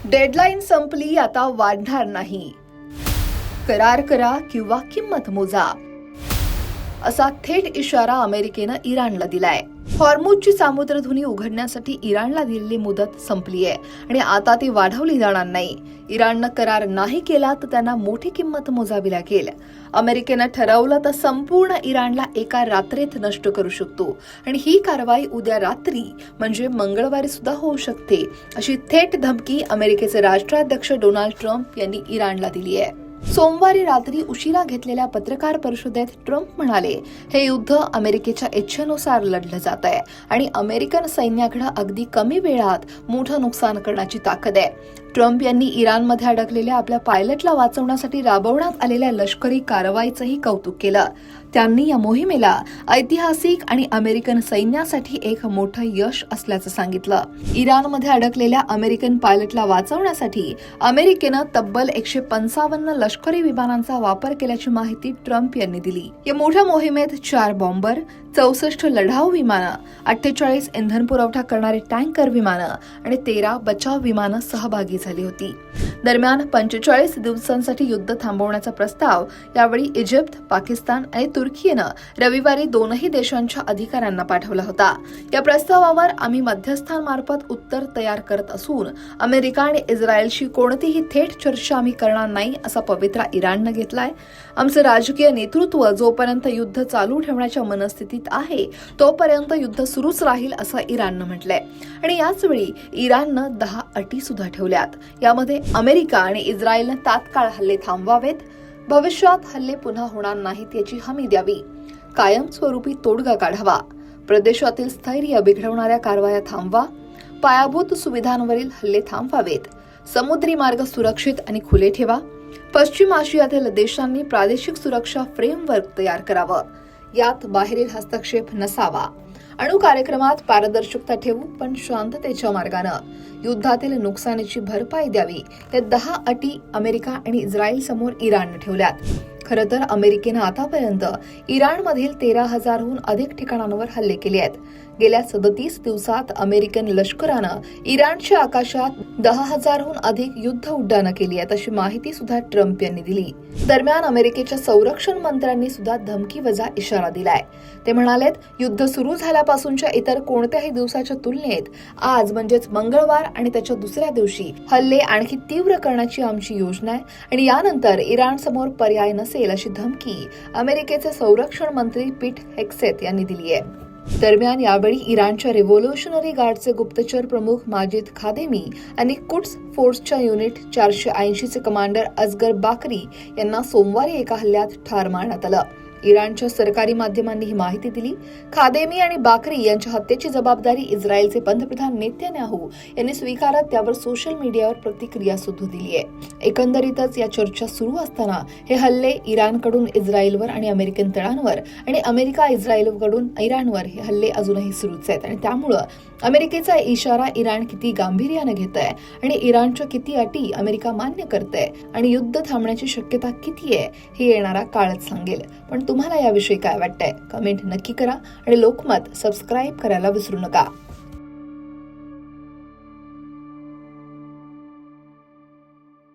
Deadline संपली, आता वाढणार नाही. करार करा किंवा किंमत मोजा, असा थेट इशारा अमेरिकेनं इराणला दिलाय. हॉर्मुझची सामुद्रधुनी उघडण्यासाठी इराणला दिलेली मुदत संपली आहे आणि आता ती वाढवली जाणार नाही. इराणनं करार नाही केला तर त्यांना मोठी किंमत मोजावी लागेल. अमेरिकेनं ठरवलं तर संपूर्ण इराणला एका रात्रीत नष्ट करू शकतो आणि ही कारवाई उद्या रात्री म्हणजे मंगळवारी सुद्धा होऊ शकते, अशी थेट धमकी अमेरिकेचे राष्ट्राध्यक्ष डोनाल्ड ट्रम्प यांनी इराणला दिली आहे. सोमवारी रात्री उशिरा घेतलेल्या पत्रकार परिषदेत ट्रम्प म्हणाले, हे युद्ध अमेरिकेच्या इच्छेनुसार लढलं जात आहे आणि अमेरिकन सैन्याकडे अगदी कमी वेळात मोठं नुकसान करण्याची ताकद आहे. ट्रम्प यांनी इराणमध्ये अडकलेल्या आपल्या पायलटला वाचवण्यासाठी राबवण्यात आलेल्या लष्करी कारवाईचंही कौतुक केलं. त्यांनी या मोहिमेला ऐतिहासिक आणि अमेरिकन सैन्यासाठी एक मोठं यश असल्याचं सांगितलं. इराणमध्ये अडकलेल्या अमेरिकन पायलटला वाचवण्यासाठी अमेरिकेनं तब्बल 155 लष्करी विमानांचा वापर केल्याची माहिती ट्रम्प यांनी दिली. या मोठ्या मोहिमेत 4 बॉम्बर, 64 लढाऊ विमानं, 48 इंधन पुरवठा करणारे टँकर विमानं आणि 13 बचाव विमानं सहभागी झाली होती. दरम्यान 45 दिवसांसाठी युद्ध थांबवण्याचा प्रस्ताव यावेळी इजिप्त, पाकिस्तान आणि तुर्कीनं रविवारी दोनही देशांच्या अधिकाऱ्यांना पाठवला होता. या प्रस्तावावर आम्ही मध्यस्थांमार्फत उत्तर तयार करत असून अमेरिका आणि इस्रायलशी कोणतीही थेट चर्चा आम्ही करणार नाही, असा पवित्रा इराणनं घेतलाय. आमचं राजकीय नेतृत्व जोपर्यंत युद्ध चालू ठेवण्याच्या मनस्थितीत आहे तोपर्यंत युद्ध सुरूच राहील, असं इराणनं म्हटलंय. आणि याचवेळी इराणनं 10 अटी सुद्धा ठेवल्यात. यामध्ये अमेरिका आणि इस्रायलनं तात्काळ हल्ले थांबवावेत, भविष्यात हल्ले पुन्हा होणार नाहीत याची हमी द्यावी, कायमस्वरूपी तोडगा काढावा, प्रदेशातील स्थैर्य बिघडवणाऱ्या कारवाया थांबवा, पायाभूत सुविधांवरील हल्ले थांबवावेत, समुद्री मार्ग सुरक्षित आणि खुले ठेवा, पश्चिम आशियातील देशांनी प्रादेशिक सुरक्षा फ्रेमवर्क तयार करावं, यात बाहेरील हस्तक्षेप नसावा, अणु कार्यक्रमात पारदर्शकता ठेवू पण शांततेच्या मार्गानं, युद्धातील नुकसानीची भरपाई द्यावी, या 10 अटी अमेरिका आणि इस्रायल समोर इराणनं ठेवल्यात. खरं तर अमेरिकेनं आतापर्यंत इराणमधील 13,000हून अधिक ठिकाणांवर हल्ले केले आहेत. गेल्या 37 दिवसात अमेरिकन लष्करानं इराणच्या आकाशात 10,000हून अधिक युद्ध उड्डाणं केली आहेत, अशी माहिती सुद्धा ट्रम्प यांनी दिली. दरम्यान अमेरिकेच्या संरक्षण मंत्र्यांनी सुद्धा धमकीवजा इशारा दिलाय. ते म्हणालेत, युद्ध सुरू झाल्यापासूनच्या इतर कोणत्याही दिवसाच्या तुलनेत आज म्हणजेच मंगळवार आणि त्याच्या दुसऱ्या दिवशी हल्ले आणखी तीव्र करण्याची आमची योजना आहे आणि यानंतर इराण समोर पर्याय नसेल, अशी धमकी अमेरिकेचे संरक्षण मंत्री पीट हेक्सेथ यांनी दिली आहे. दरम्यान यावेळी इराणच्या रिव्होल्युशनरी गार्डचे गुप्तचर प्रमुख माजिद खादेमी आणि कुड्स फोर्सच्या युनिट 480चे कमांडर असगर बाकरी यांना सोमवारी एका हल्ल्यात ठार मारण्यात आलं. इराणच्या सरकारी माध्यमांनी ही माहिती दिली. खादेमी आणि बाकरी यांच्या हत्येची जबाबदारी इस्रायलचे पंतप्रधान नेत्यान्याहू यांनी स्वीकारत त्यावर सोशल मीडियावर प्रतिक्रिया सुद्धा दिली आहे. एकंदरीतच या चर्चा सुरू असताना हे हल्ले इराणकडून इस्रायलवर आणि अमेरिकन तळांवर आणि अमेरिका इस्रायलकडून इराणवर हे हल्ले अजूनही सुरूच आहेत आणि त्यामुळं अमेरिकेचा इशारा इराण किती गांभीर्यानं घेत आहे आणि इराणच्या किती अटी अमेरिका मान्य करते आणि युद्ध थांबण्याची शक्यता किती आहे हे येणारा काळच सांगेल. पण तुम्हाला याविषयी काय वाटतंय? कमेंट नक्की करा आणि लोकमत सबस्क्राईब करायला विसरू नका.